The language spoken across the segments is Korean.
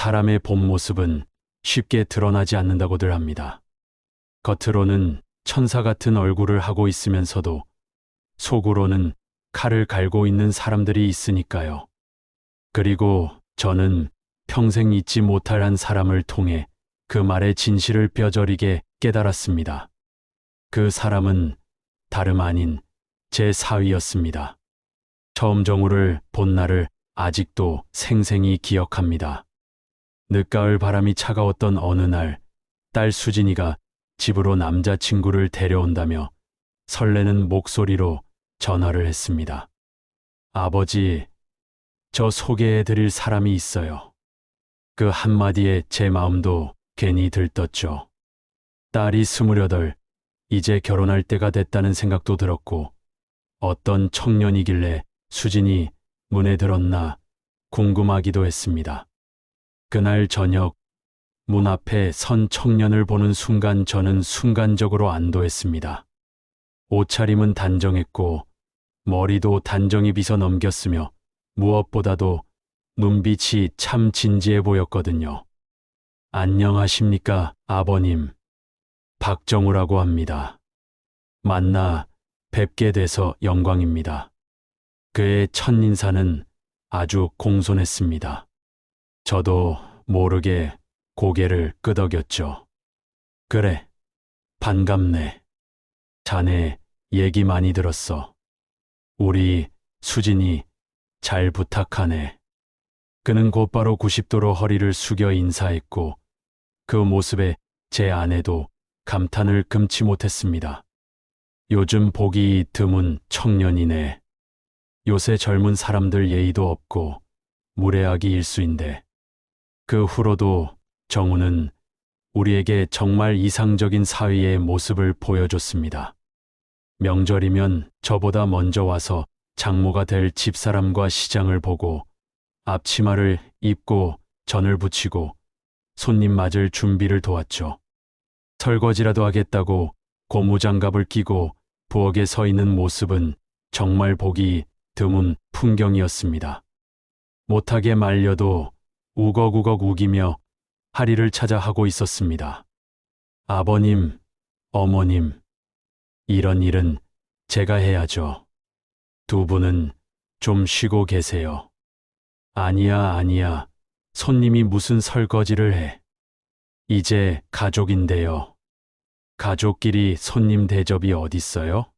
사람의 본 모습은 쉽게 드러나지 않는다고들 합니다. 겉으로는 천사 같은 얼굴을 하고 있으면서도 속으로는 칼을 갈고 있는 사람들이 있으니까요. 그리고 저는 평생 잊지 못할 한 사람을 통해 그 말의 진실을 뼈저리게 깨달았습니다. 그 사람은 다름 아닌 제 사위였습니다. 처음 정우를 본 날을 아직도 생생히 기억합니다. 늦가을 바람이 차가웠던 어느 날, 딸 수진이가 집으로 남자친구를 데려온다며 설레는 목소리로 전화를 했습니다. 아버지, 저 소개해드릴 사람이 있어요. 그 한마디에 제 마음도 괜히 들떴죠. 딸이 28, 이제 결혼할 때가 됐다는 생각도 들었고, 어떤 청년이길래 수진이 문에 들었나 궁금하기도 했습니다. 그날 저녁, 문 앞에 선 청년을 보는 순간 저는 순간적으로 안도했습니다. 옷차림은 단정했고, 머리도 단정히 빗어 넘겼으며, 무엇보다도 눈빛이 참 진지해 보였거든요. 안녕하십니까, 아버님. 박정우라고 합니다. 만나 뵙게 돼서 영광입니다. 그의 첫인사는 아주 공손했습니다. 저도 모르게 고개를 끄덕였죠. 그래, 반갑네. 자네 얘기 많이 들었어. 우리 수진이 잘 부탁하네. 그는 곧바로 90도로 허리를 숙여 인사했고 그 모습에 제 아내도 감탄을 금치 못했습니다. 요즘 보기 드문 청년이네. 요새 젊은 사람들 예의도 없고 무례하기 일쑤인데. 그 후로도 정우는 우리에게 정말 이상적인 사위의 모습을 보여줬습니다. 명절이면 저보다 먼저 와서 장모가 될 집사람과 시장을 보고 앞치마를 입고 전을 붙이고 손님 맞을 준비를 도왔죠. 설거지라도 하겠다고 고무장갑을 끼고 부엌에 서 있는 모습은 정말 보기 드문 풍경이었습니다. 못하게 말려도 우걱우걱 우기며 하리를 찾아 하고 있었습니다. 아버님, 어머님, 이런 일은 제가 해야죠. 두 분은 좀 쉬고 계세요. 아니야. 손님이 무슨 설거지를 해. 이제 가족인데요. 가족끼리 손님 대접이 어딨어요?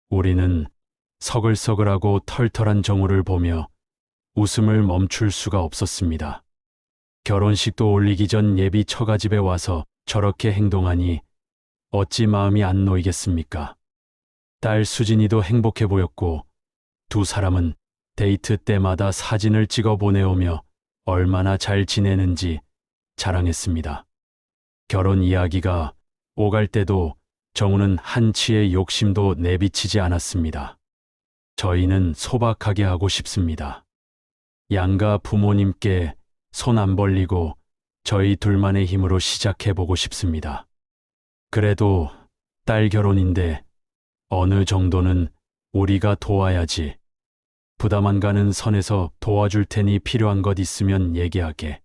우리는 서글서글하고 털털한 정우를 보며 웃음을 멈출 수가 없었습니다. 결혼식도 올리기 전 예비 처가집에 와서 저렇게 행동하니 어찌 마음이 안 놓이겠습니까? 딸 수진이도 행복해 보였고 두 사람은 데이트 때마다 사진을 찍어 보내오며 얼마나 잘 지내는지 자랑했습니다. 결혼 이야기가 오갈 때도 정우는 한치의 욕심도 내비치지 않았습니다. 저희는 소박하게 하고 싶습니다. 양가 부모님께 손 안 벌리고 저희 둘만의 힘으로 시작해보고 싶습니다. 그래도 딸 결혼인데 어느 정도는 우리가 도와야지. 부담 안 가는 선에서 도와줄 테니 필요한 것 있으면 얘기하게.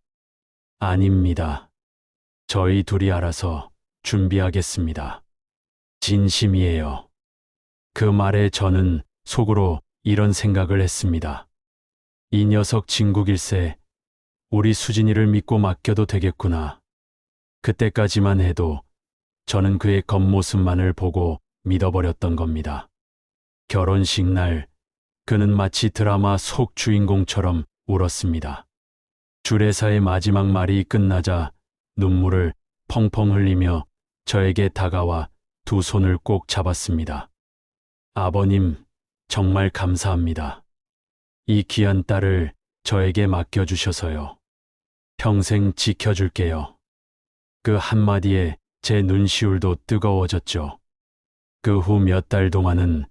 아닙니다. 저희 둘이 알아서 준비하겠습니다. 진심이에요. 그 말에 저는 속으로 이런 생각을 했습니다. 이 녀석 진국일세, 우리 수진이를 믿고 맡겨도 되겠구나. 그때까지만 해도 저는 그의 겉모습만을 보고 믿어버렸던 겁니다. 결혼식 날 그는 마치 드라마 속 주인공처럼 울었습니다. 주례사의 마지막 말이 끝나자 눈물을 펑펑 흘리며 저에게 다가와 두 손을 꼭 잡았습니다. 아버님, 정말 감사합니다. 이 귀한 딸을 저에게 맡겨주셔서요. 평생 지켜줄게요. 그 한마디에 제 눈시울도 뜨거워졌죠. 그 후 몇 달 동안은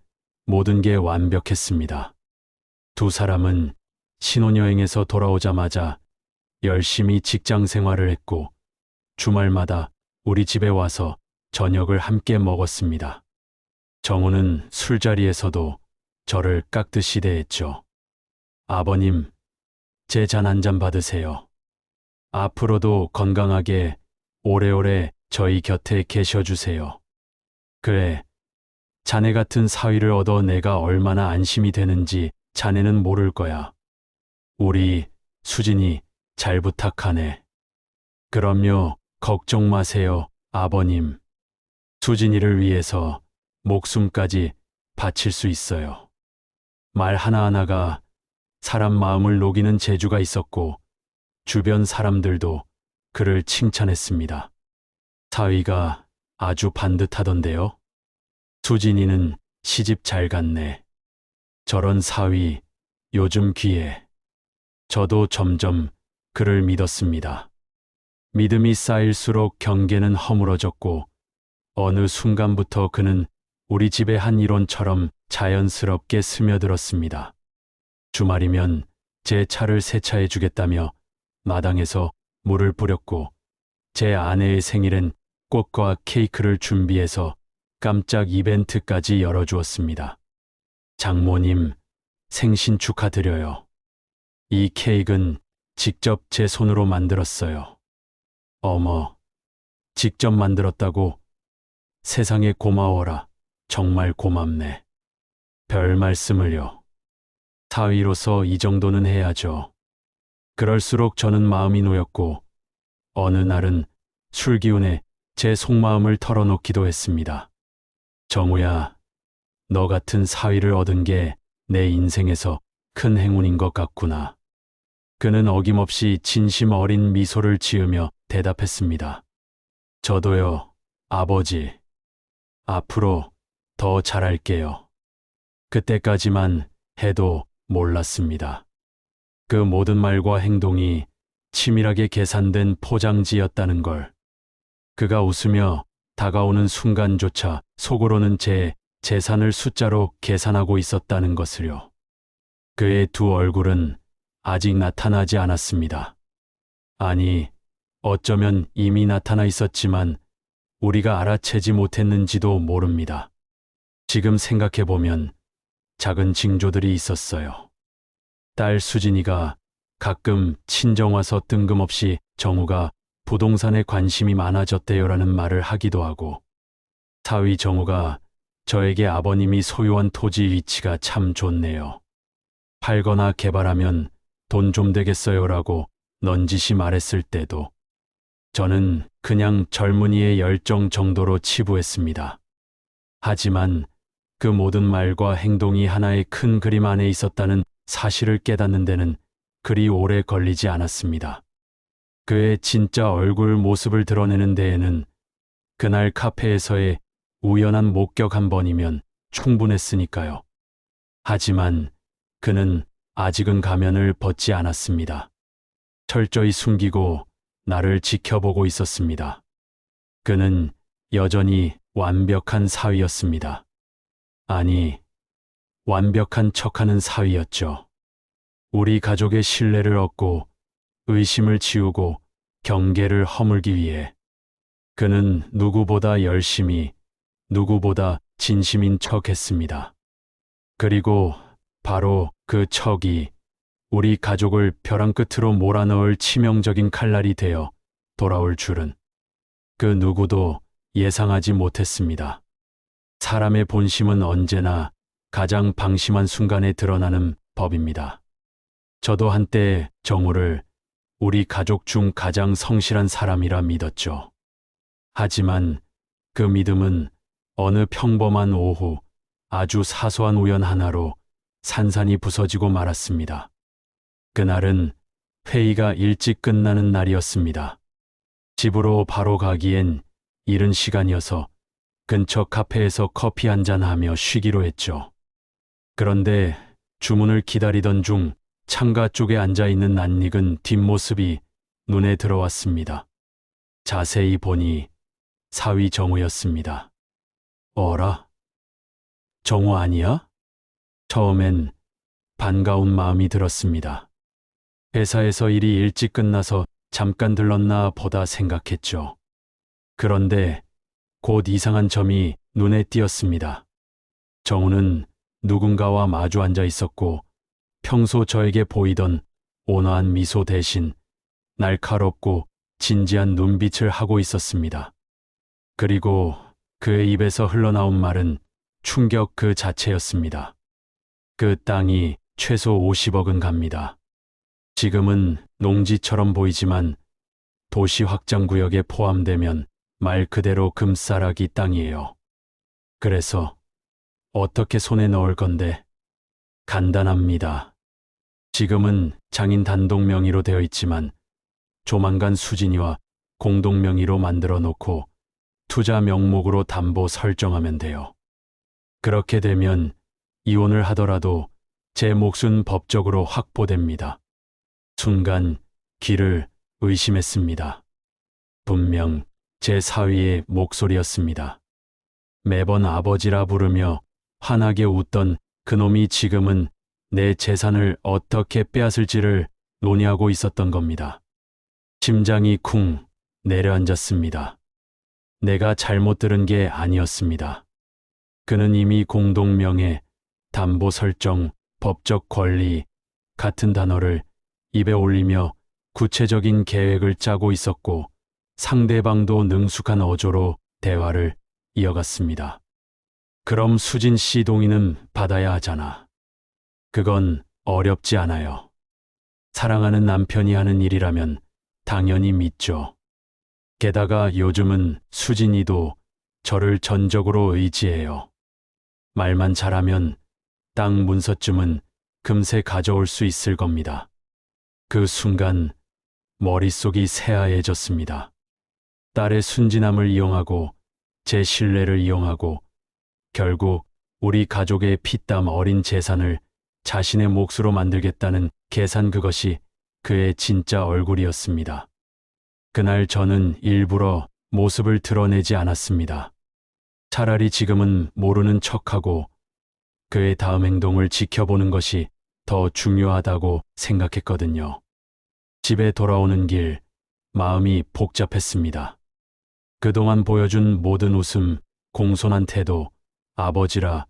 모든 게 완벽했습니다. 두 사람은 신혼여행에서 돌아오자마자 열심히 직장 생활을 했고 주말마다 우리 집에 와서 저녁을 함께 먹었습니다. 정우는 술자리에서도 저를 깍듯이 대했죠. 아버님, 제 잔 한 잔 받으세요. 앞으로도 건강하게 오래오래 저희 곁에 계셔 주세요. 그래, 자네 같은 사위를 얻어 내가 얼마나 안심이 되는지 자네는 모를 거야. 우리 수진이 잘 부탁하네. 그럼요, 걱정 마세요, 아버님. 수진이를 위해서 목숨까지 바칠 수 있어요. 말 하나하나가 사람 마음을 녹이는 재주가 있었고 주변 사람들도 그를 칭찬했습니다. 사위가 아주 반듯하던데요. 수진이는 시집 잘 갔네. 저런 사위 요즘 귀해. 저도 점점 그를 믿었습니다. 믿음이 쌓일수록 경계는 허물어졌고 어느 순간부터 그는 우리 집의 한 일원처럼 자연스럽게 스며들었습니다. 주말이면 제 차를 세차해 주겠다며 마당에서 물을 뿌렸고 제 아내의 생일엔 꽃과 케이크를 준비해서 깜짝 이벤트까지 열어주었습니다. 장모님, 생신 축하드려요. 이 케이크는 직접 제 손으로 만들었어요. 어머, 직접 만들었다고? 세상에 고마워라. 정말 고맙네. 별 말씀을요. 사위로서 이 정도는 해야죠. 그럴수록 저는 마음이 놓였고 어느 날은 술 기운에 제 속마음을 털어놓기도 했습니다. 정우야, 너 같은 사위를 얻은 게 내 인생에서 큰 행운인 것 같구나. 그는 어김없이 진심 어린 미소를 지으며 대답했습니다. 저도요, 아버지. 앞으로 더 잘할게요. 그때까지만 해도 몰랐습니다. 그 모든 말과 행동이 치밀하게 계산된 포장지였다는 걸. 그가 웃으며 다가오는 순간조차 속으로는 제 재산을 숫자로 계산하고 있었다는 것을요. 그의 두 얼굴은 아직 나타나지 않았습니다. 아니, 어쩌면 이미 나타나 있었지만 우리가 알아채지 못했는지도 모릅니다. 지금 생각해보면 작은 징조들이 있었어요. 딸 수진이가 가끔 친정와서 뜬금없이 정우가 부동산에 관심이 많아졌대요라는 말을 하기도 하고, 사위 정우가 저에게 아버님이 소유한 토지 위치가 참 좋네요. 팔거나 개발하면 돈 좀 되겠어요라고 넌지시 말했을 때도 저는 그냥 젊은이의 열정 정도로 치부했습니다. 하지만 그 모든 말과 행동이 하나의 큰 그림 안에 있었다는 사실을 깨닫는 데는 그리 오래 걸리지 않았습니다. 그의 진짜 얼굴 모습을 드러내는 데에는 그날 카페에서의 우연한 목격 한 번이면 충분했으니까요. 하지만 그는 아직은 가면을 벗지 않았습니다. 철저히 숨기고 나를 지켜보고 있었습니다. 그는 여전히 완벽한 사위였습니다. 아니, 완벽한 척하는 사위였죠. 우리 가족의 신뢰를 얻고 의심을 지우고 경계를 허물기 위해 그는 누구보다 열심히, 누구보다 진심인 척했습니다. 그리고 바로 그 척이 우리 가족을 벼랑 끝으로 몰아넣을 치명적인 칼날이 되어 돌아올 줄은 그 누구도 예상하지 못했습니다. 사람의 본심은 언제나 가장 방심한 순간에 드러나는 법입니다. 저도 한때 정우를 우리 가족 중 가장 성실한 사람이라 믿었죠. 하지만 그 믿음은 어느 평범한 오후 아주 사소한 우연 하나로 산산이 부서지고 말았습니다. 그날은 회의가 일찍 끝나는 날이었습니다. 집으로 바로 가기엔 이른 시간이어서 근처 카페에서 커피 한잔하며 쉬기로 했죠. 그런데 주문을 기다리던 중 창가 쪽에 앉아있는 낯익은 뒷모습이 눈에 들어왔습니다. 자세히 보니 사위 정우였습니다. 어라? 정우 아니야? 처음엔 반가운 마음이 들었습니다. 회사에서 일이 일찍 끝나서 잠깐 들렀나 보다 생각했죠. 그런데 곧 이상한 점이 눈에 띄었습니다. 정우는 누군가와 마주 앉아 있었고 평소 저에게 보이던 온화한 미소 대신 날카롭고 진지한 눈빛을 하고 있었습니다. 그리고 그의 입에서 흘러나온 말은 충격 그 자체였습니다. 그 땅이 최소 50억은 갑니다. 지금은 농지처럼 보이지만 도시 확장구역에 포함되면 말 그대로 금싸라기 땅이에요. 그래서 어떻게 손에 넣을 건데? 간단합니다. 지금은 장인 단독 명의로 되어 있지만 조만간 수진이와 공동 명의로 만들어 놓고 투자 명목으로 담보 설정하면 돼요. 그렇게 되면 이혼을 하더라도 제 몫은 법적으로 확보됩니다. 순간 귀를 의심했습니다. 분명 제 사위의 목소리였습니다. 매번 아버지라 부르며 환하게 웃던 그놈이 지금은 내 재산을 어떻게 빼앗을지를 논의하고 있었던 겁니다. 심장이 쿵 내려앉았습니다. 내가 잘못 들은 게 아니었습니다. 그는 이미 공동명예, 담보 설정, 법적 권리 같은 단어를 입에 올리며 구체적인 계획을 짜고 있었고 상대방도 능숙한 어조로 대화를 이어갔습니다. 그럼 수진 씨 동의는 받아야 하잖아. 그건 어렵지 않아요. 사랑하는 남편이 하는 일이라면 당연히 믿죠. 게다가 요즘은 수진이도 저를 전적으로 의지해요. 말만 잘하면 땅 문서쯤은 금세 가져올 수 있을 겁니다. 그 순간 머릿속이 새하얘졌습니다. 딸의 순진함을 이용하고 제 신뢰를 이용하고 결국 우리 가족의 피땀 어린 재산을 자신의 몫으로 만들겠다는 계산, 그것이 그의 진짜 얼굴이었습니다. 그날 저는 일부러 모습을 드러내지 않았습니다. 차라리 지금은 모르는 척하고 그의 다음 행동을 지켜보는 것이 더 중요하다고 생각했거든요. 집에 돌아오는 길, 마음이 복잡했습니다. 그동안 보여준 모든 웃음, 공손한 태도, 아버지라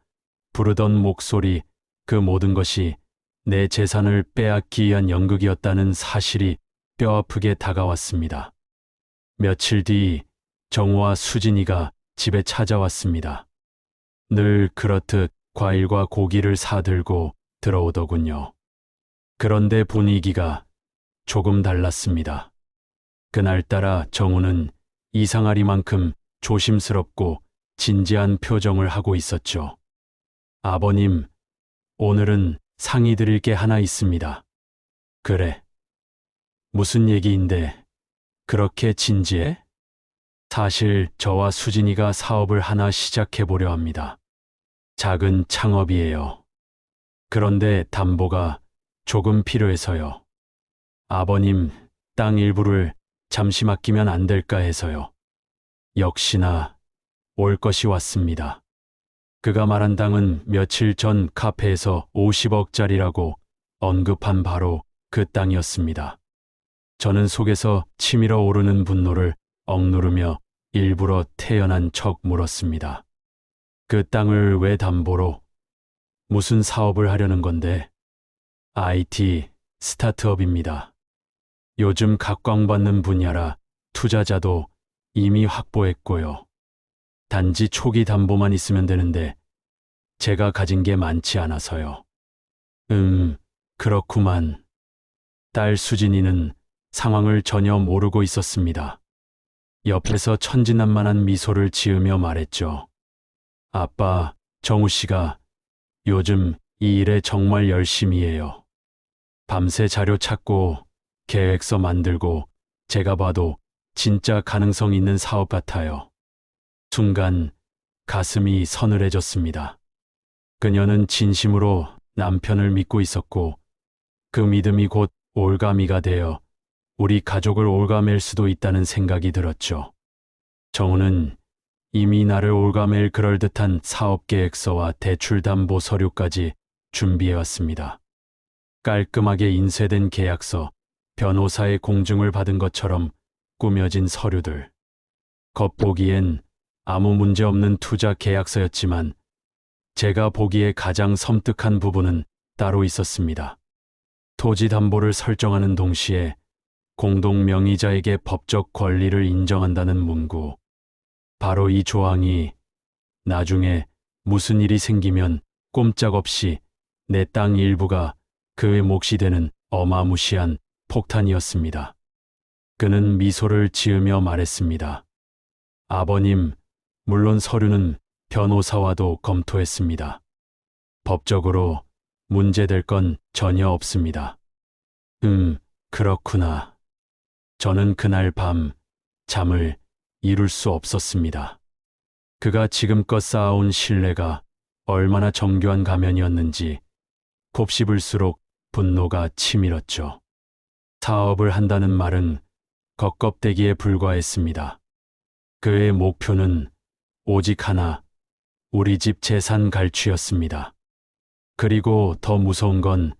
부르던 목소리, 그 모든 것이 내 재산을 빼앗기 위한 연극이었다는 사실이 뼈아프게 다가왔습니다. 며칠 뒤 정우와 수진이가 집에 찾아왔습니다. 늘 그렇듯 과일과 고기를 사들고 들어오더군요. 그런데 분위기가 조금 달랐습니다. 그날따라 정우는 이상하리만큼 조심스럽고 진지한 표정을 하고 있었죠. 아버님, 오늘은 상의 드릴 게 하나 있습니다. 그래. 무슨 얘기인데 그렇게 진지해? 사실 저와 수진이가 사업을 하나 시작해 보려 합니다. 작은 창업이에요. 그런데 담보가 조금 필요해서요. 아버님, 땅 일부를 잠시 맡기면 안 될까 해서요. 역시나 올 것이 왔습니다. 그가 말한 땅은 며칠 전 카페에서 50억짜리라고 언급한 바로 그 땅이었습니다. 저는 속에서 치밀어 오르는 분노를 억누르며 일부러 태연한 척 물었습니다. 그 땅을 왜 담보로? 무슨 사업을 하려는 건데? IT 스타트업입니다. 요즘 각광받는 분야라 투자자도 이미 확보했고요. 단지 초기 담보만 있으면 되는데 제가 가진 게 많지 않아서요. 그렇구만. 딸 수진이는 상황을 전혀 모르고 있었습니다. 옆에서 천진난만한 미소를 지으며 말했죠. 아빠, 정우 씨가 요즘 이 일에 정말 열심히 해요. 밤새 자료 찾고 계획서 만들고 제가 봐도 진짜 가능성 있는 사업 같아요. 순간 가슴이 서늘해졌습니다. 그녀는 진심으로 남편을 믿고 있었고 그 믿음이 곧 올가미가 되어 우리 가족을 올가맬 수도 있다는 생각이 들었죠. 정우는 이미 나를 올가맬 그럴듯한 사업계획서와 대출담보 서류까지 준비해왔습니다. 깔끔하게 인쇄된 계약서, 변호사의 공증을 받은 것처럼 꾸며진 서류들. 겉보기엔 아무 문제 없는 투자 계약서였지만 제가 보기에 가장 섬뜩한 부분은 따로 있었습니다. 토지 담보를 설정하는 동시에 공동 명의자에게 법적 권리를 인정한다는 문구. 바로 이 조항이 나중에 무슨 일이 생기면 꼼짝없이 내 땅 일부가 그의 몫이 되는 어마무시한 폭탄이었습니다. 그는 미소를 지으며 말했습니다. 아버님, 물론 서류는 변호사와도 검토했습니다. 법적으로 문제될 건 전혀 없습니다. 그렇구나. 저는 그날 밤 잠을 이룰 수 없었습니다. 그가 지금껏 쌓아온 신뢰가 얼마나 정교한 가면이었는지 곱씹을수록 분노가 치밀었죠. 사업을 한다는 말은 겉껍데기에 불과했습니다. 그의 목표는 오직 하나, 우리 집 재산 갈취였습니다. 그리고 더 무서운 건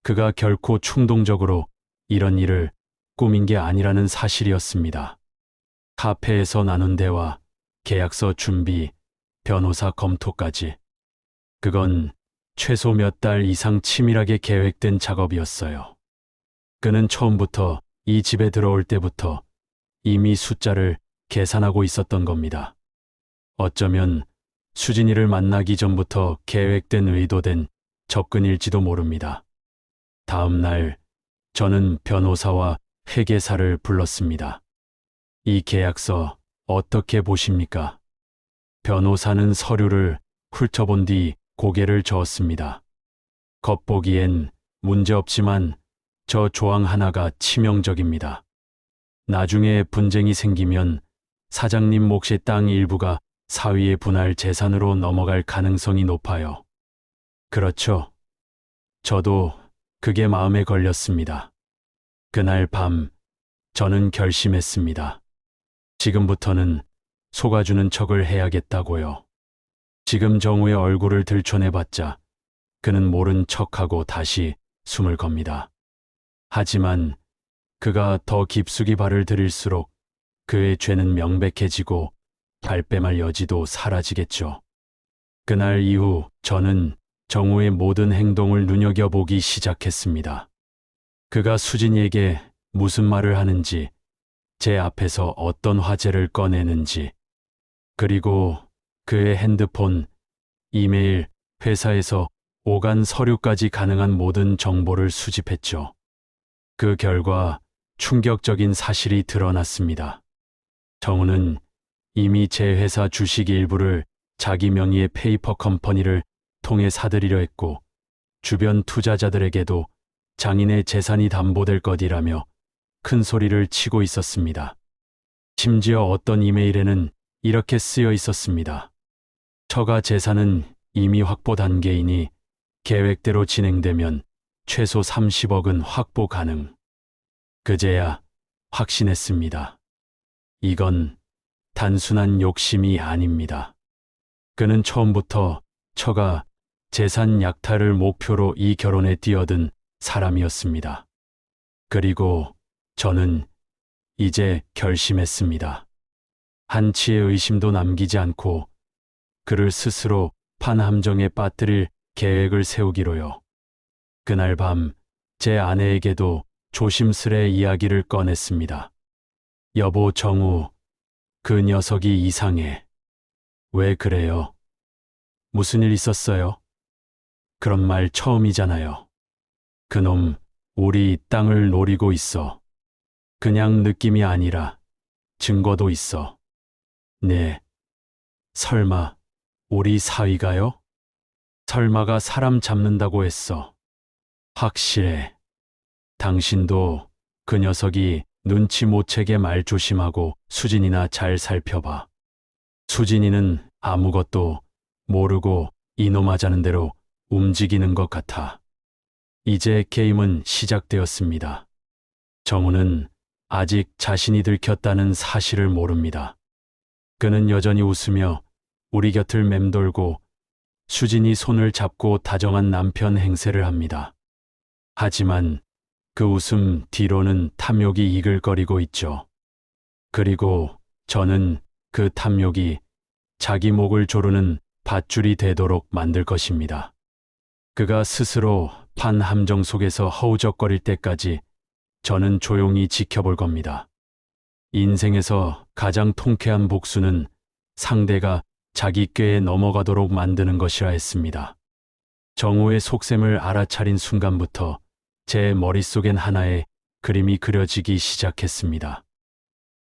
그가 결코 충동적으로 이런 일을 꾸민 게 아니라는 사실이었습니다. 카페에서 나눈 대화, 계약서 준비, 변호사 검토까지. 그건 최소 몇 달 이상 치밀하게 계획된 작업이었어요. 그는 처음부터 이 집에 들어올 때부터 이미 숫자를 계산하고 있었던 겁니다. 어쩌면 수진이를 만나기 전부터 계획된 의도된 접근일지도 모릅니다. 다음 날 저는 변호사와 회계사를 불렀습니다. 이 계약서 어떻게 보십니까? 변호사는 서류를 훑어본 뒤 고개를 저었습니다. 겉보기엔 문제없지만 저 조항 하나가 치명적입니다. 나중에 분쟁이 생기면 사장님 몫의 땅 일부가 사위의 분할 재산으로 넘어갈 가능성이 높아요. 그렇죠. 저도 그게 마음에 걸렸습니다. 그날 밤 저는 결심했습니다. 지금부터는 속아주는 척을 해야겠다고요. 지금 정우의 얼굴을 들춰내봤자 그는 모른 척하고 다시 숨을 겁니다. 하지만 그가 더 깊숙이 발을 들일수록 그의 죄는 명백해지고 발뺌할 여지도 사라지겠죠. 그날 이후 저는 정우의 모든 행동을 눈여겨보기 시작했습니다. 그가 수진이에게 무슨 말을 하는지, 제 앞에서 어떤 화제를 꺼내는지, 그리고 그의 핸드폰, 이메일, 회사에서 오간 서류까지 가능한 모든 정보를 수집했죠. 그 결과 충격적인 사실이 드러났습니다. 정우는 이미 제 회사 주식 일부를 자기 명의의 페이퍼 컴퍼니를 통해 사들이려 했고, 주변 투자자들에게도 장인의 재산이 담보될 것이라며 큰 소리를 치고 있었습니다. 심지어 어떤 이메일에는 이렇게 쓰여 있었습니다. 처가 재산은 이미 확보 단계이니 계획대로 진행되면 최소 30억은 확보 가능. 그제야 확신했습니다. 이건 단순한 욕심이 아닙니다. 그는 처음부터 처가 재산 약탈을 목표로 이 결혼에 뛰어든 사람이었습니다. 그리고 저는 이제 결심했습니다. 한치의 의심도 남기지 않고 그를 스스로 판함정에 빠뜨릴 계획을 세우기로요. 그날 밤 제 아내에게도 조심스레 이야기를 꺼냈습니다. 여보, 정우, 그 녀석이 이상해. 왜 그래요? 무슨 일 있었어요? 그런 말 처음이잖아요. 그놈 우리 땅을 노리고 있어. 그냥 느낌이 아니라 증거도 있어. 네. 설마 우리 사위가요? 설마가 사람 잡는다고 했어. 확실해. 당신도 그 녀석이 눈치 못 채게 말 조심하고 수진이나 잘 살펴봐. 수진이는 아무것도 모르고 이놈 하자는 대로 움직이는 것 같아. 이제 게임은 시작되었습니다. 정우는 아직 자신이 들켰다는 사실을 모릅니다. 그는 여전히 웃으며 우리 곁을 맴돌고 수진이 손을 잡고 다정한 남편 행세를 합니다. 하지만 그 웃음 뒤로는 탐욕이 이글거리고 있죠. 그리고 저는 그 탐욕이 자기 목을 조르는 밧줄이 되도록 만들 것입니다. 그가 스스로 판함정 속에서 허우적거릴 때까지 저는 조용히 지켜볼 겁니다. 인생에서 가장 통쾌한 복수는 상대가 자기 꾀에 넘어가도록 만드는 것이라 했습니다. 정우의 속셈을 알아차린 순간부터 제 머릿속엔 하나의 그림이 그려지기 시작했습니다.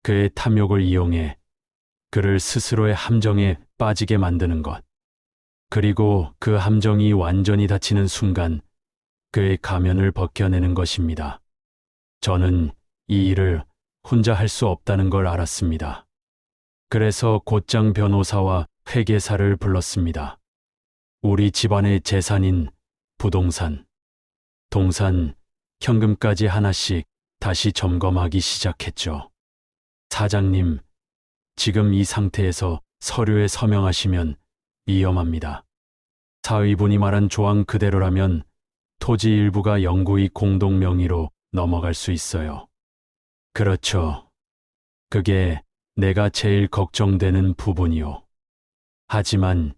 그의 탐욕을 이용해 그를 스스로의 함정에 빠지게 만드는 것. 그리고 그 함정이 완전히 닫히는 순간 그의 가면을 벗겨내는 것입니다. 저는 이 일을 혼자 할 수 없다는 걸 알았습니다. 그래서 곧장 변호사와 회계사를 불렀습니다. 우리 집안의 재산인 부동산, 동산, 현금까지 하나씩 다시 점검하기 시작했죠. 사장님, 지금 이 상태에서 서류에 서명하시면 위험합니다. 사의분이 말한 조항 그대로라면 토지 일부가 영구히 공동 명의로 넘어갈 수 있어요. 그렇죠. 그게 내가 제일 걱정되는 부분이요. 하지만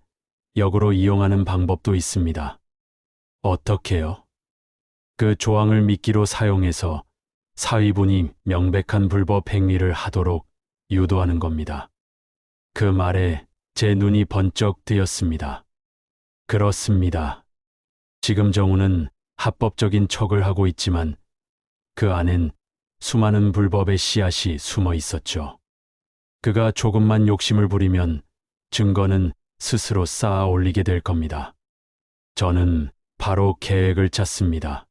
역으로 이용하는 방법도 있습니다. 어떻게요? 그 조항을 미끼로 사용해서 사위분이 명백한 불법 행위를 하도록 유도하는 겁니다. 그 말에 제 눈이 번쩍 뜨였습니다. 그렇습니다. 지금 정우는 합법적인 척을 하고 있지만 그 안엔 수많은 불법의 씨앗이 숨어 있었죠. 그가 조금만 욕심을 부리면 증거는 스스로 쌓아 올리게 될 겁니다. 저는 바로 계획을 짰습니다.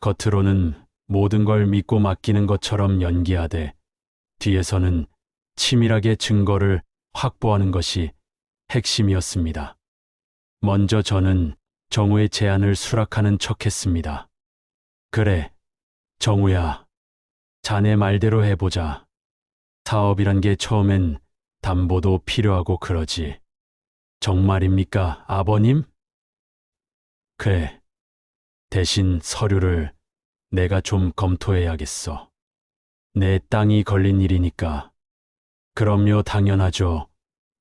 겉으로는 모든 걸 믿고 맡기는 것처럼 연기하되 뒤에서는 치밀하게 증거를 확보하는 것이 핵심이었습니다. 먼저 저는 정우의 제안을 수락하는 척했습니다. 그래, 정우야. 자네 말대로 해보자. 사업이란 게 처음엔 담보도 필요하고 그러지. 정말입니까, 아버님? 그래. 대신 서류를 내가 좀 검토해야겠어. 내 땅이 걸린 일이니까. 그럼요, 당연하죠.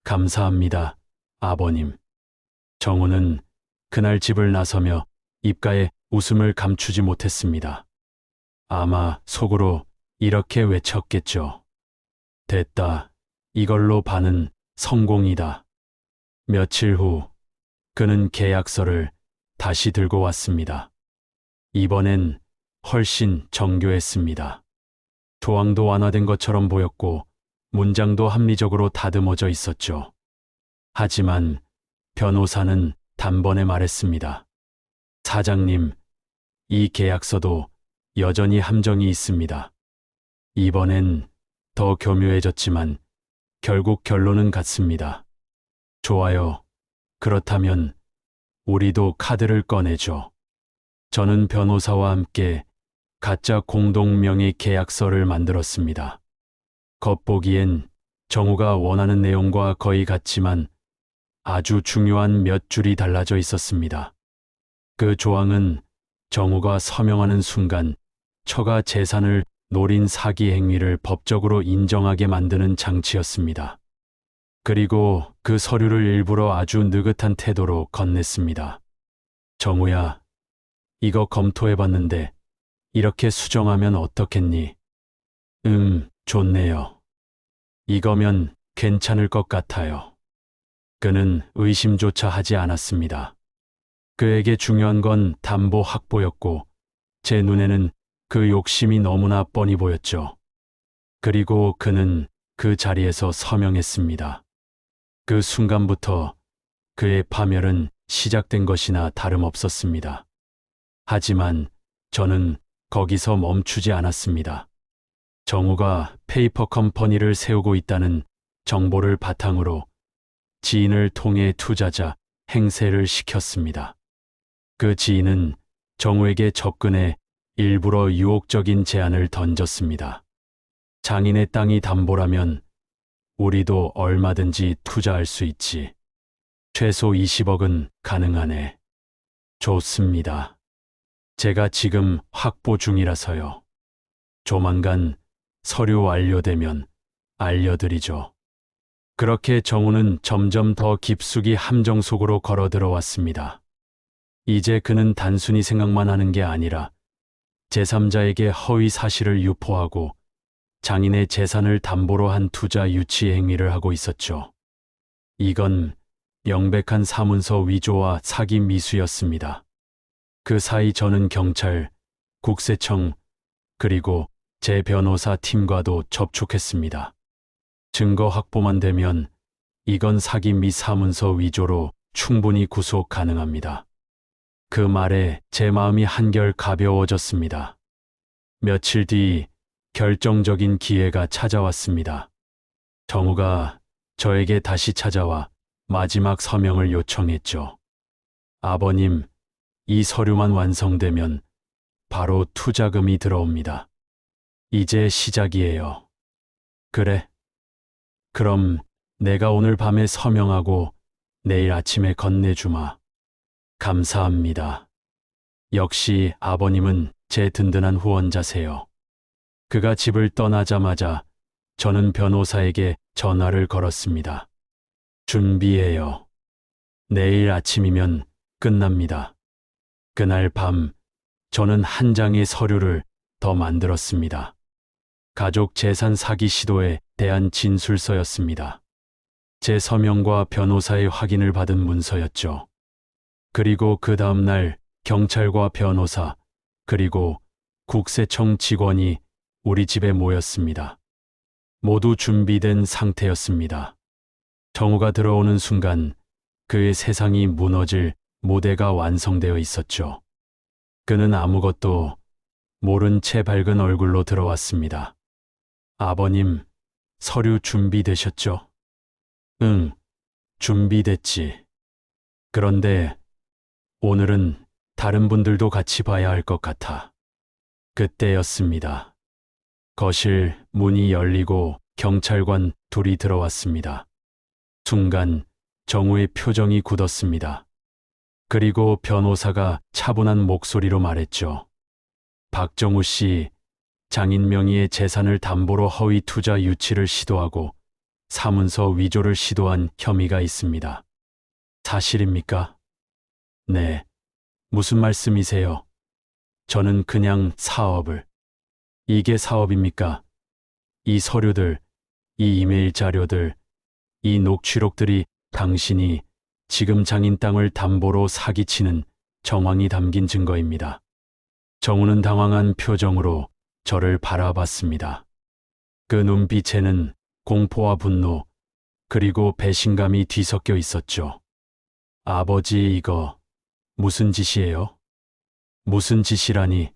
감사합니다, 아버님. 정우는 그날 집을 나서며 입가에 웃음을 감추지 못했습니다. 아마 속으로 이렇게 외쳤겠죠. 됐다. 이걸로 반은 성공이다. 며칠 후 그는 계약서를 다시 들고 왔습니다. 이번엔 훨씬 정교했습니다. 조항도 완화된 것처럼 보였고 문장도 합리적으로 다듬어져 있었죠. 하지만 변호사는 단번에 말했습니다. 사장님, 이 계약서도 여전히 함정이 있습니다. 이번엔 더 교묘해졌지만 결국 결론은 같습니다. 좋아요. 그렇다면 우리도 카드를 꺼내죠. 저는 변호사와 함께 가짜 공동명의 계약서를 만들었습니다. 겉보기엔 정우가 원하는 내용과 거의 같지만 아주 중요한 몇 줄이 달라져 있었습니다. 그 조항은 정우가 서명하는 순간 처가 재산을 노린 사기 행위를 법적으로 인정하게 만드는 장치였습니다. 그리고 그 서류를 일부러 아주 느긋한 태도로 건넸습니다. 정우야, 이거 검토해봤는데 이렇게 수정하면 어떻겠니? 좋네요. 이거면 괜찮을 것 같아요. 그는 의심조차 하지 않았습니다. 그에게 중요한 건 담보 확보였고 제 눈에는 그 욕심이 너무나 뻔히 보였죠. 그리고 그는 그 자리에서 서명했습니다. 그 순간부터 그의 파멸은 시작된 것이나 다름없었습니다. 하지만 저는 거기서 멈추지 않았습니다. 정우가 페이퍼 컴퍼니를 세우고 있다는 정보를 바탕으로 지인을 통해 투자자 행세를 시켰습니다. 그 지인은 정우에게 접근해 일부러 유혹적인 제안을 던졌습니다. 장인의 땅이 담보라면 우리도 얼마든지 투자할 수 있지. 최소 20억은 가능하네. 좋습니다. 제가 지금 확보 중이라서요. 조만간 서류 완료되면 알려드리죠. 그렇게 정우는 점점 더 깊숙이 함정 속으로 걸어 들어왔습니다. 이제 그는 단순히 생각만 하는 게 아니라 제3자에게 허위 사실을 유포하고 장인의 재산을 담보로 한 투자 유치 행위를 하고 있었죠. 이건 명백한 사문서 위조와 사기 미수였습니다. 그 사이 저는 경찰, 국세청, 그리고 제 변호사 팀과도 접촉했습니다. 증거 확보만 되면 이건 사기 및 사문서 위조로 충분히 구속 가능합니다. 그 말에 제 마음이 한결 가벼워졌습니다. 며칠 뒤 결정적인 기회가 찾아왔습니다. 정우가 저에게 다시 찾아와 마지막 서명을 요청했죠. 아버님, 이 서류만 완성되면 바로 투자금이 들어옵니다. 이제 시작이에요. 그래? 그럼 내가 오늘 밤에 서명하고 내일 아침에 건네주마. 감사합니다. 역시 아버님은 제 든든한 후원자세요. 그가 집을 떠나자마자 저는 변호사에게 전화를 걸었습니다. 준비해요. 내일 아침이면 끝납니다. 그날 밤 저는 한 장의 서류를 더 만들었습니다. 가족 재산 사기 시도에 대한 진술서였습니다. 제 서명과 변호사의 확인을 받은 문서였죠. 그리고 그 다음 날 경찰과 변호사, 그리고 국세청 직원이 우리 집에 모였습니다. 모두 준비된 상태였습니다. 정우가 들어오는 순간 그의 세상이 무너질 무대가 완성되어 있었죠. 그는 아무것도 모른 채 밝은 얼굴로 들어왔습니다. 아버님, 서류 준비되셨죠? 응, 준비됐지. 그런데 오늘은 다른 분들도 같이 봐야 할 것 같아. 그때였습니다. 거실 문이 열리고 경찰관 둘이 들어왔습니다. 순간 정우의 표정이 굳었습니다. 그리고 변호사가 차분한 목소리로 말했죠. 박정우 씨, 장인 명의의 재산을 담보로 허위 투자 유치를 시도하고 사문서 위조를 시도한 혐의가 있습니다. 사실입니까? 네. 무슨 말씀이세요? 저는 그냥 사업을. 이게 사업입니까? 이 서류들, 이 이메일 자료들, 이 녹취록들이 당신이 지금 장인 땅을 담보로 사기치는 정황이 담긴 증거입니다. 정우는 당황한 표정으로 저를 바라봤습니다. 그 눈빛에는 공포와 분노, 그리고 배신감이 뒤섞여 있었죠. 아버지, 이거 무슨 짓이에요? 무슨 짓이라니?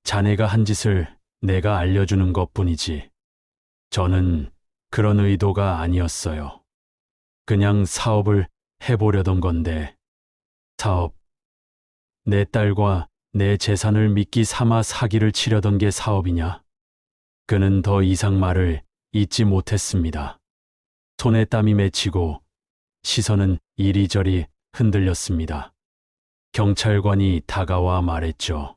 자네가 한 짓을 내가 알려주는 것뿐이지. 저는 그런 의도가 아니었어요. 그냥 사업을 해보려던 건데. 사업. 내 딸과 내 재산을 미끼 삼아 사기를 치려던 게 사업이냐? 그는 더 이상 말을 잇지 못했습니다. 손에 땀이 맺히고 시선은 이리저리 흔들렸습니다. 경찰관이 다가와 말했죠.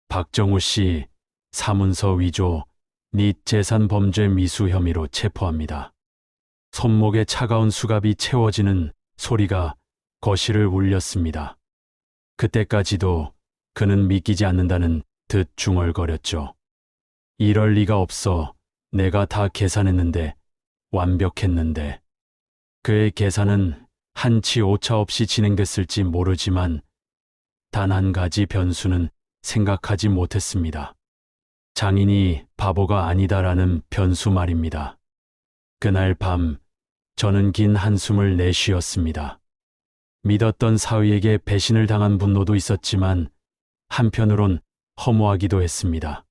박정우 씨, 사문서 위조 및 재산 범죄 미수 혐의로 체포합니다. 손목에 차가운 수갑이 채워지는 소리가 거실을 울렸습니다. 그때까지도 그는 믿기지 않는다는 듯 중얼거렸죠. 이럴 리가 없어. 내가 다 계산했는데, 완벽했는데. 그의 계산은 한치 오차 없이 진행됐을지 모르지만 단 한 가지 변수는 생각하지 못했습니다. 장인이 바보가 아니다라는 변수 말입니다. 그날 밤 저는 긴 한숨을 내쉬었습니다. 믿었던 사위에게 배신을 당한 분노도 있었지만 한편으론 허무하기도 했습니다.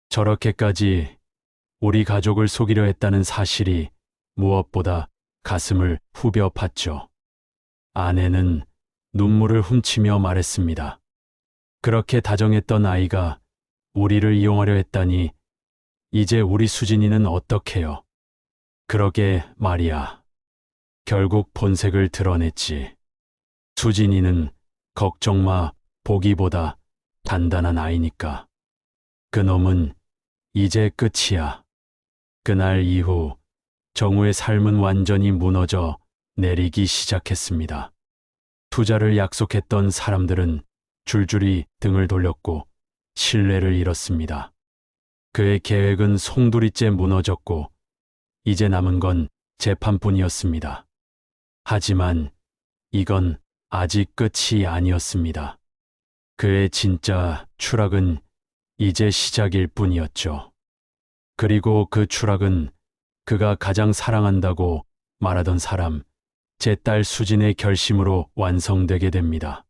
저렇게까지 우리 가족을 속이려 했다는 사실이 무엇보다 가슴을 후벼 팠죠. 아내는 눈물을 훔치며 말했습니다. 그렇게 다정했던 아이가 우리를 이용하려 했다니 이제 우리 수진이는 어떡해요? 그러게 말이야. 결국 본색을 드러냈지. 수진이는 걱정 마, 보기보다 단단한 아이니까. 그놈은 이제 끝이야. 그날 이후 정우의 삶은 완전히 무너져 내리기 시작했습니다. 투자를 약속했던 사람들은 줄줄이 등을 돌렸고 신뢰를 잃었습니다. 그의 계획은 송두리째 무너졌고 이제 남은 건 재판뿐이었습니다. 하지만 이건 아직 끝이 아니었습니다. 그의 진짜 추락은 이제 시작일 뿐이었죠. 그리고 그 추락은 그가 가장 사랑한다고 말하던 사람, 제 딸 수진의 결심으로 완성되게 됩니다.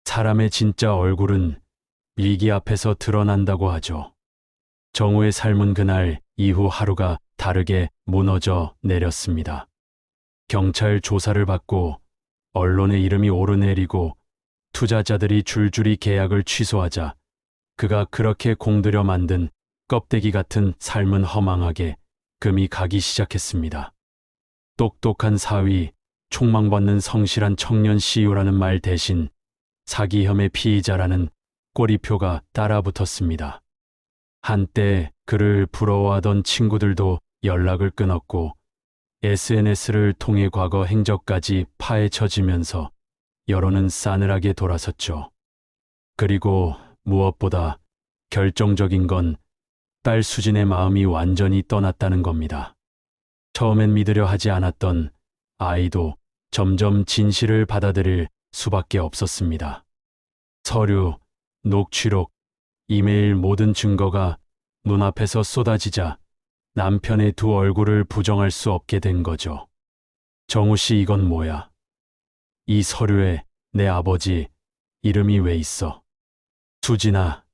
사람의 진짜 얼굴은 위기 앞에서 드러난다고 하죠. 정우의 삶은 그날 이후 하루가 다르게 무너져 내렸습니다. 경찰 조사를 받고 언론의 이름이 오르내리고 투자자들이 줄줄이 계약을 취소하자 그가 그렇게 공들여 만든 껍데기 같은 삶은 허망하게 금이 가기 시작했습니다. 똑똑한 사위, 촉망받는 성실한 청년 CEO라는 말 대신 사기 혐의 피의자라는 꼬리표가 따라붙었습니다. 한때 그를 부러워하던 친구들도 연락을 끊었고 SNS를 통해 과거 행적까지 파헤쳐지면서 여론은 싸늘하게 돌아섰죠. 그리고 무엇보다 결정적인 건 딸 수진의 마음이 완전히 떠났다는 겁니다. 처음엔 믿으려 하지 않았던 아이도 점점 진실을 받아들일 수밖에 없었습니다. 서류, 녹취록, 이메일 모든 증거가 눈앞에서 쏟아지자 남편의 두 얼굴을 부정할 수 없게 된 거죠. 정우 씨, 이건 뭐야? 이 서류에 내 아버지 이름이 왜 있어? 수진아,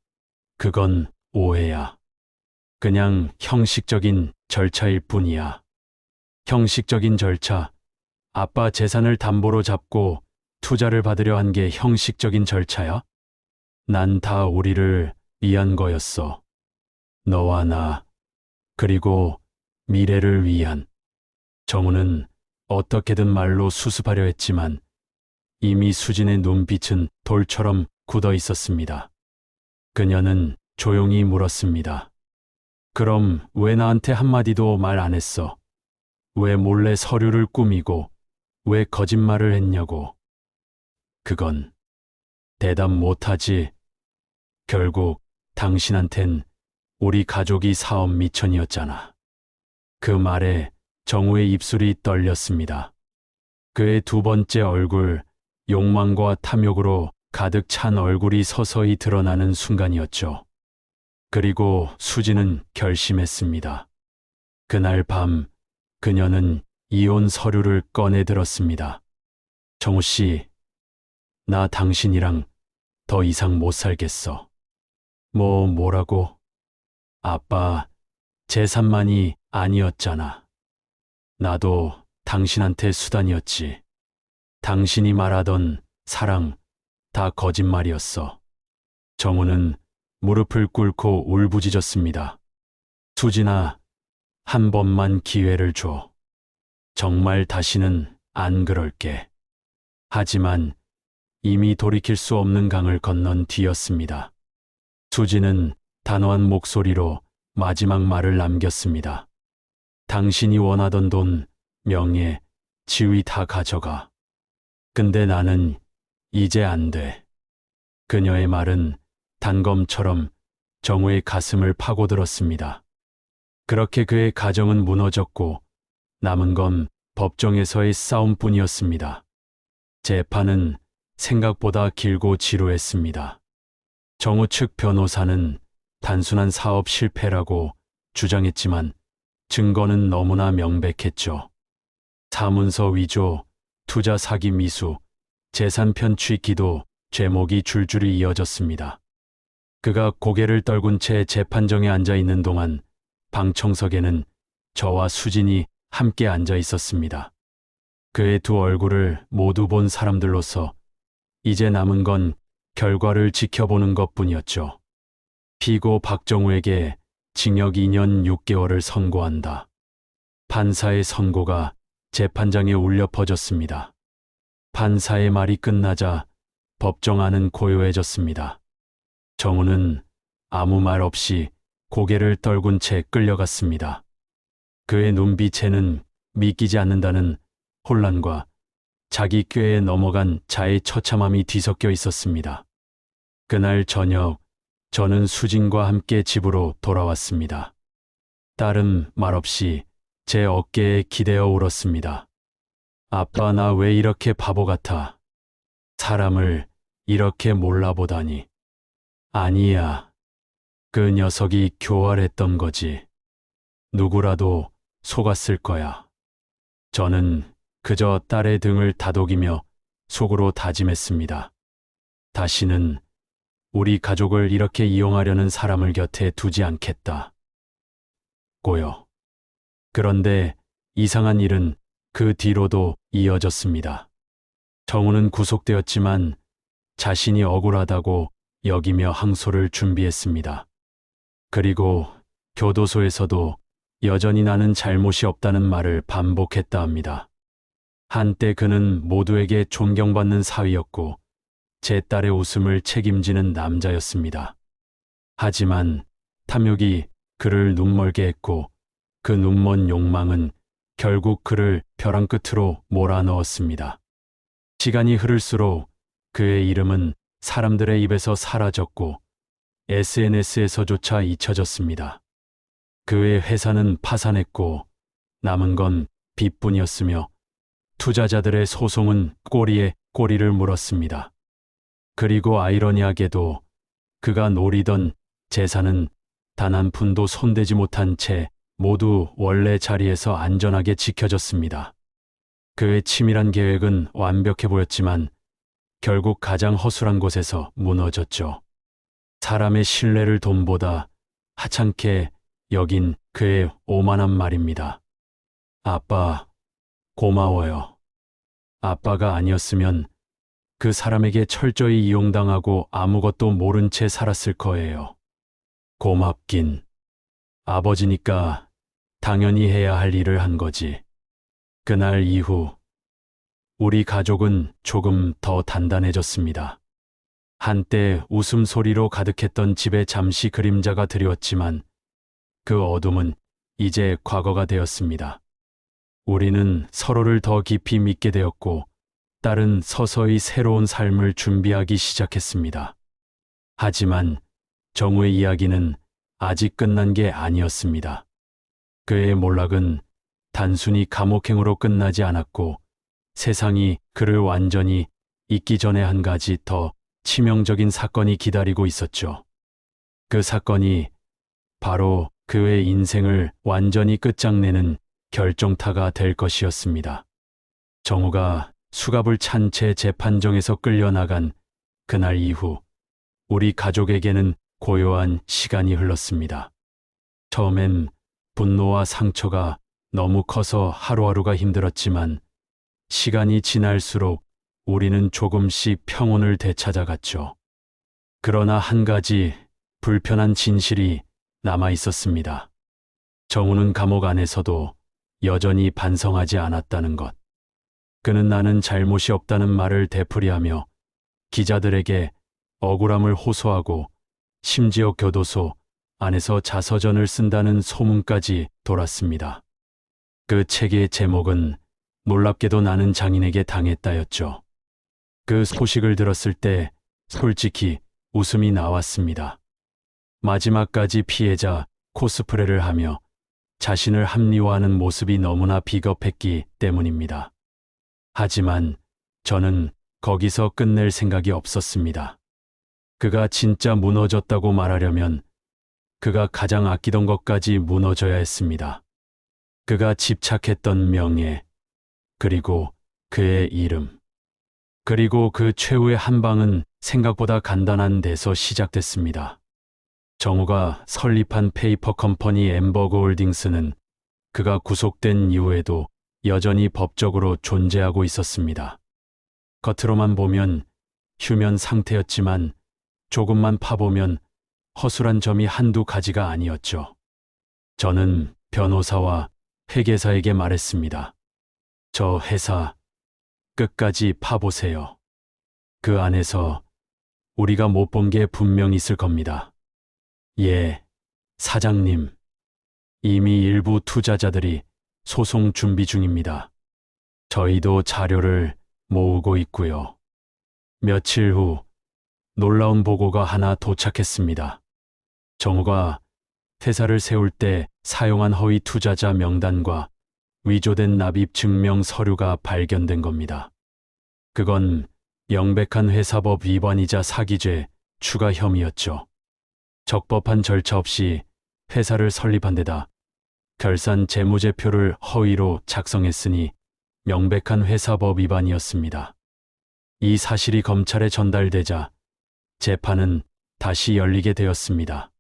그건 오해야. 그냥 형식적인 절차일 뿐이야. 형식적인 절차. 아빠 재산을 담보로 잡고 투자를 받으려 한 게 형식적인 절차야? 난 다 우리를 위한 거였어. 너와 나, 그리고 미래를 위한. 정우는 어떻게든 말로 수습하려 했지만 이미 수진의 눈빛은 돌처럼 굳어 있었습니다. 그녀는 조용히 물었습니다. 그럼 왜 나한테 한마디도 말 안 했어? 왜 몰래 서류를 꾸미고 왜 거짓말을 했냐고. 그건 대답 못하지. 결국 당신한텐 우리 가족이 사업 미천이었잖아. 그 말에 정우의 입술이 떨렸습니다. 그의 두 번째 얼굴, 욕망과 탐욕으로 가득 찬 얼굴이 서서히 드러나는 순간이었죠. 그리고 수지는 결심했습니다. 그날 밤 그녀는 이혼 서류를 꺼내 들었습니다. 정우 씨, 나 당신이랑 더 이상 못 살겠어. 뭐라고? 아빠, 재산만이 아니었잖아. 나도 당신한테 수단이었지. 당신이 말하던 사랑, 다 거짓말이었어. 정우는 무릎을 꿇고 울부짖었습니다. 수진아, 한 번만 기회를 줘. 정말 다시는 안 그럴게. 하지만 이미 돌이킬 수 없는 강을 건넌 뒤였습니다. 수진은 단호한 목소리로 마지막 말을 남겼습니다. 당신이 원하던 돈, 명예, 지위 다 가져가. 근데 나는 이제 안 돼. 그녀의 말은 단검처럼 정우의 가슴을 파고들었습니다. 그렇게 그의 가정은 무너졌고 남은 건 법정에서의 싸움뿐이었습니다. 재판은 생각보다 길고 지루했습니다. 정우 측 변호사는 단순한 사업 실패라고 주장했지만 증거는 너무나 명백했죠. 사문서 위조, 투자 사기 미수, 재산 편취 기도, 죄목이 줄줄이 이어졌습니다. 그가 고개를 떨군 채 재판정에 앉아 있는 동안 방청석에는 저와 수진이 함께 앉아 있었습니다. 그의 두 얼굴을 모두 본 사람들로서 이제 남은 건 결과를 지켜보는 것뿐이었죠. 피고 박정우에게 징역 2년 6개월을 선고한다. 판사의 선고가 재판장에 울려 퍼졌습니다. 판사의 말이 끝나자 법정 안은 고요해졌습니다. 정우는 아무 말 없이 고개를 떨군 채 끌려갔습니다. 그의 눈빛에는 믿기지 않는다는 혼란과 자기 꾀에 넘어간 자의 처참함이 뒤섞여 있었습니다. 그날 저녁 저는 수진과 함께 집으로 돌아왔습니다. 딸은 말없이 제 어깨에 기대어 울었습니다. 아빠, 나 왜 이렇게 바보 같아? 사람을 이렇게 몰라보다니. 아니야. 그 녀석이 교활했던 거지. 누구라도 속았을 거야. 저는 그저 딸의 등을 다독이며 속으로 다짐했습니다. 다시는 우리 가족을 이렇게 이용하려는 사람을 곁에 두지 않겠다. 고요. 그런데 이상한 일은 그 뒤로도 이어졌습니다. 정우는 구속되었지만 자신이 억울하다고 여기며 항소를 준비했습니다. 그리고 교도소에서도 여전히 나는 잘못이 없다는 말을 반복했다 합니다. 한때 그는 모두에게 존경받는 사위였고 제 딸의 웃음을 책임지는 남자였습니다. 하지만 탐욕이 그를 눈멀게 했고 그 눈먼 욕망은 결국 그를 벼랑 끝으로 몰아넣었습니다. 시간이 흐를수록 그의 이름은 사람들의 입에서 사라졌고 SNS에서조차 잊혀졌습니다. 그의 회사는 파산했고 남은 건 빚뿐이었으며 투자자들의 소송은 꼬리에 꼬리를 물었습니다. 그리고 아이러니하게도 그가 노리던 재산은 단 한 푼도 손대지 못한 채 모두 원래 자리에서 안전하게 지켜졌습니다. 그의 치밀한 계획은 완벽해 보였지만 결국 가장 허술한 곳에서 무너졌죠. 사람의 신뢰를 돈보다 하찮게 여긴 그의 오만한 말입니다. 아빠, 고마워요. 아빠가 아니었으면 그 사람에게 철저히 이용당하고 아무것도 모른 채 살았을 거예요. 고맙긴. 아버지니까 당연히 해야 할 일을 한 거지. 그날 이후 우리 가족은 조금 더 단단해졌습니다. 한때 웃음소리로 가득했던 집에 잠시 그림자가 드리웠지만 그 어둠은 이제 과거가 되었습니다. 우리는 서로를 더 깊이 믿게 되었고 딸은 서서히 새로운 삶을 준비하기 시작했습니다. 하지만 정우의 이야기는 아직 끝난 게 아니었습니다. 그의 몰락은 단순히 감옥행으로 끝나지 않았고 세상이 그를 완전히 잊기 전에 한 가지 더 치명적인 사건이 기다리고 있었죠. 그 사건이 바로 그의 인생을 완전히 끝장내는 결정타가 될 것이었습니다. 정우가 수갑을 찬 채 재판정에서 끌려나간 그날 이후 우리 가족에게는 고요한 시간이 흘렀습니다. 처음엔 분노와 상처가 너무 커서 하루하루가 힘들었지만 시간이 지날수록 우리는 조금씩 평온을 되찾아갔죠. 그러나 한 가지 불편한 진실이 남아 있었습니다. 정우는 감옥 안에서도 여전히 반성하지 않았다는 것. 그는 나는 잘못이 없다는 말을 되풀이하며 기자들에게 억울함을 호소하고 심지어 교도소 안에서 자서전을 쓴다는 소문까지 돌았습니다. 그 책의 제목은 놀랍게도 나는 장인에게 당했다였죠. 그 소식을 들었을 때 솔직히 웃음이 나왔습니다. 마지막까지 피해자 코스프레를 하며 자신을 합리화하는 모습이 너무나 비겁했기 때문입니다. 하지만 저는 거기서 끝낼 생각이 없었습니다. 그가 진짜 무너졌다고 말하려면 그가 가장 아끼던 것까지 무너져야 했습니다. 그가 집착했던 명예, 그리고 그의 이름. 그리고 그 최후의 한 방은 생각보다 간단한 데서 시작됐습니다. 정우가 설립한 페이퍼 컴퍼니 엠버거 홀딩스는 그가 구속된 이후에도 여전히 법적으로 존재하고 있었습니다. 겉으로만 보면 휴면 상태였지만 조금만 파보면 허술한 점이 한두 가지가 아니었죠. 저는 변호사와 회계사에게 말했습니다. 저 회사 끝까지 파보세요. 그 안에서 우리가 못 본 게 분명 있을 겁니다. 예, 사장님. 이미 일부 투자자들이 소송 준비 중입니다. 저희도 자료를 모으고 있고요. 며칠 후 놀라운 보고가 하나 도착했습니다. 정우가 회사를 세울 때 사용한 허위 투자자 명단과 위조된 납입 증명 서류가 발견된 겁니다. 그건 명백한 회사법 위반이자 사기죄 추가 혐의였죠. 적법한 절차 없이 회사를 설립한 데다 결산 재무제표를 허위로 작성했으니 명백한 회사법 위반이었습니다. 이 사실이 검찰에 전달되자 재판은 다시 열리게 되었습니다.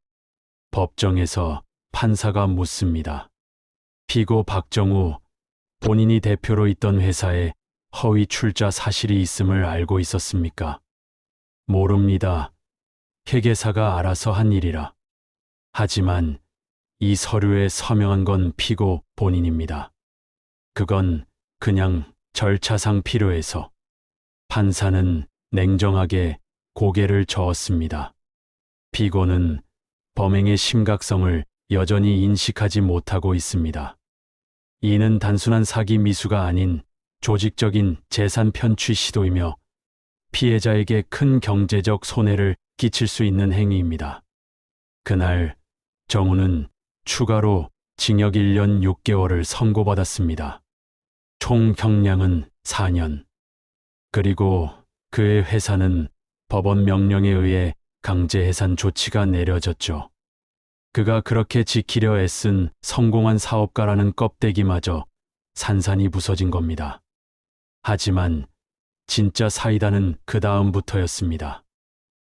법정에서 판사가 묻습니다. 피고 박정우, 본인이 대표로 있던 회사에 허위 출자 사실이 있음을 알고 있었습니까? 모릅니다. 회계사가 알아서 한 일이라. 하지만 이 서류에 서명한 건 피고 본인입니다. 그건 그냥 절차상 필요해서. 판사는 냉정하게 고개를 저었습니다. 피고는 범행의 심각성을 여전히 인식하지 못하고 있습니다. 이는 단순한 사기 미수가 아닌 조직적인 재산 편취 시도이며 피해자에게 큰 경제적 손해를 끼칠 수 있는 행위입니다. 그날 정우는 추가로 징역 1년 6개월을 선고받았습니다. 총 형량은 4년. 그리고 그의 회사는 법원 명령에 의해 강제 해산 조치가 내려졌죠. 그가 그렇게 지키려 애쓴 성공한 사업가라는 껍데기마저 산산이 부서진 겁니다. 하지만 진짜 사이다는 그 다음부터였습니다.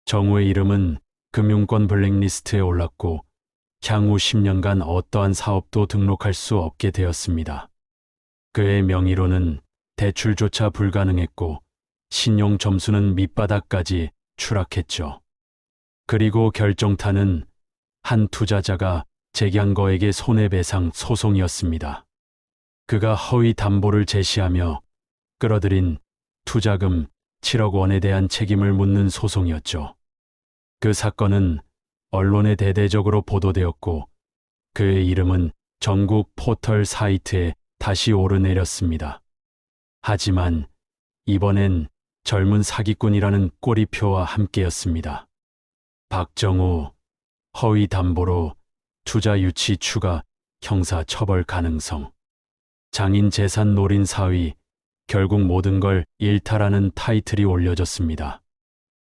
정우의 이름은 금융권 블랙리스트에 올랐고 향후 10년간 어떠한 사업도 등록할 수 없게 되었습니다. 그의 명의로는 대출조차 불가능했고 신용 점수는 밑바닥까지 추락했죠. 그리고 결정타는 한 투자자가 제기한 거액의 손해배상 소송이었습니다. 그가 허위 담보를 제시하며 끌어들인 투자금 7억 원에 대한 책임을 묻는 소송이었죠. 그 사건은 언론에 대대적으로 보도되었고 그의 이름은 전국 포털 사이트에 다시 오르내렸습니다. 하지만 이번엔 젊은 사기꾼이라는 꼬리표와 함께였습니다. 박정우, 허위 담보로 투자 유치 추가 형사 처벌 가능성. 장인 재산 노린 사위, 결국 모든 걸 일탈하는 타이틀이 올려졌습니다.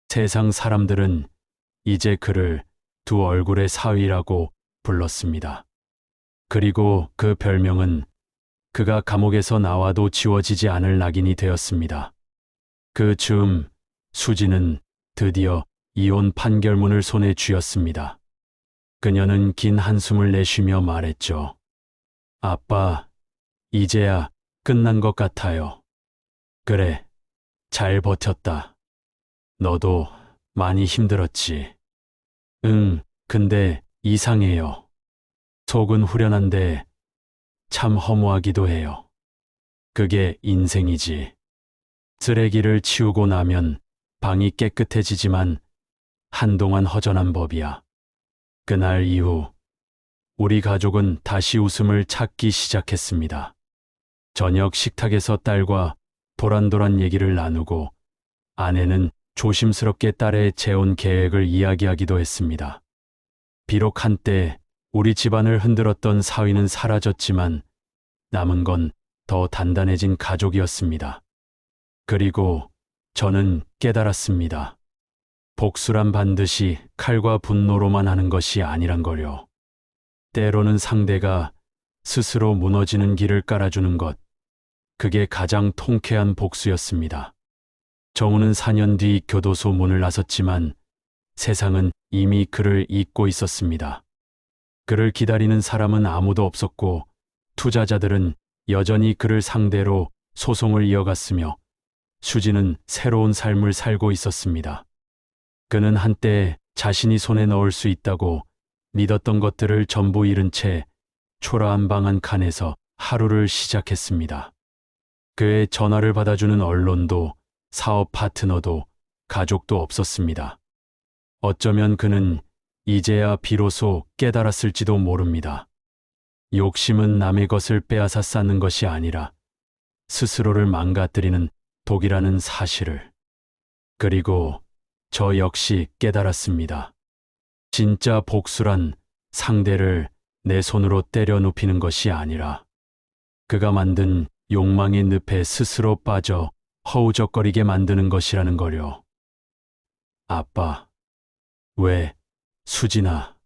세상 사람들은 이제 그를 두 얼굴의 사위라고 불렀습니다. 그리고 그 별명은 그가 감옥에서 나와도 지워지지 않을 낙인이 되었습니다. 그 즈음 수지는 드디어 이혼 판결문을 손에 쥐었습니다. 그녀는 긴 한숨을 내쉬며 말했죠. 아빠, 이제야 끝난 것 같아요. 그래, 잘 버텼다. 너도 많이 힘들었지. 응, 근데 이상해요. 속은 후련한데 참 허무하기도 해요. 그게 인생이지. 쓰레기를 치우고 나면 방이 깨끗해지지만 한동안 허전한 법이야. 그날 이후 우리 가족은 다시 웃음을 찾기 시작했습니다. 저녁 식탁에서 딸과 도란도란 얘기를 나누고 아내는 조심스럽게 딸의 재혼 계획을 이야기하기도 했습니다. 비록 한때 우리 집안을 흔들었던 사위는 사라졌지만 남은 건 더 단단해진 가족이었습니다. 그리고 저는 깨달았습니다. 복수란 반드시 칼과 분노로만 하는 것이 아니란 거요. 때로는 상대가 스스로 무너지는 길을 깔아주는 것, 그게 가장 통쾌한 복수였습니다. 정우는 4년 뒤 교도소 문을 나섰지만 세상은 이미 그를 잊고 있었습니다. 그를 기다리는 사람은 아무도 없었고 투자자들은 여전히 그를 상대로 소송을 이어갔으며 수지는 새로운 삶을 살고 있었습니다. 그는 한때 자신이 손에 넣을 수 있다고 믿었던 것들을 전부 잃은 채 초라한 방 한 칸에서 하루를 시작했습니다. 그의 전화를 받아주는 언론도 사업 파트너도 가족도 없었습니다. 어쩌면 그는 이제야 비로소 깨달았을지도 모릅니다. 욕심은 남의 것을 빼앗아 쌓는 것이 아니라 스스로를 망가뜨리는 독이라는 사실을. 그리고 저 역시 깨달았습니다. 진짜 복수란 상대를 내 손으로 때려 눕히는 것이 아니라 그가 만든 욕망의 늪에 스스로 빠져 허우적거리게 만드는 것이라는 거요. 아빠, 왜, 수진아,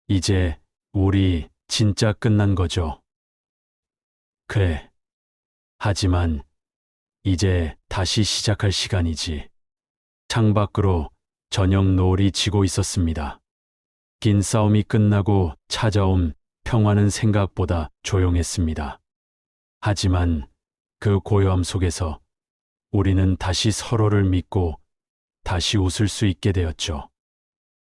이제 우리 진짜 끝난 거죠? 그래. 하지만 이제 다시 시작할 시간이지. 창밖으로 저녁 노을이 지고 있었습니다. 긴 싸움이 끝나고 찾아온 평화는 생각보다 조용했습니다. 하지만 그 고요함 속에서 우리는 다시 서로를 믿고 다시 웃을 수 있게 되었죠.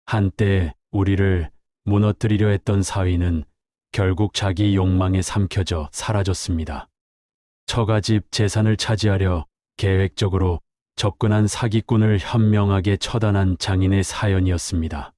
한때 우리를 무너뜨리려 했던 사위는 결국 자기 욕망에 삼켜져 사라졌습니다. 처가집 재산을 차지하려 계획적으로 접근한 사기꾼을 현명하게 처단한 장인의 사연이었습니다.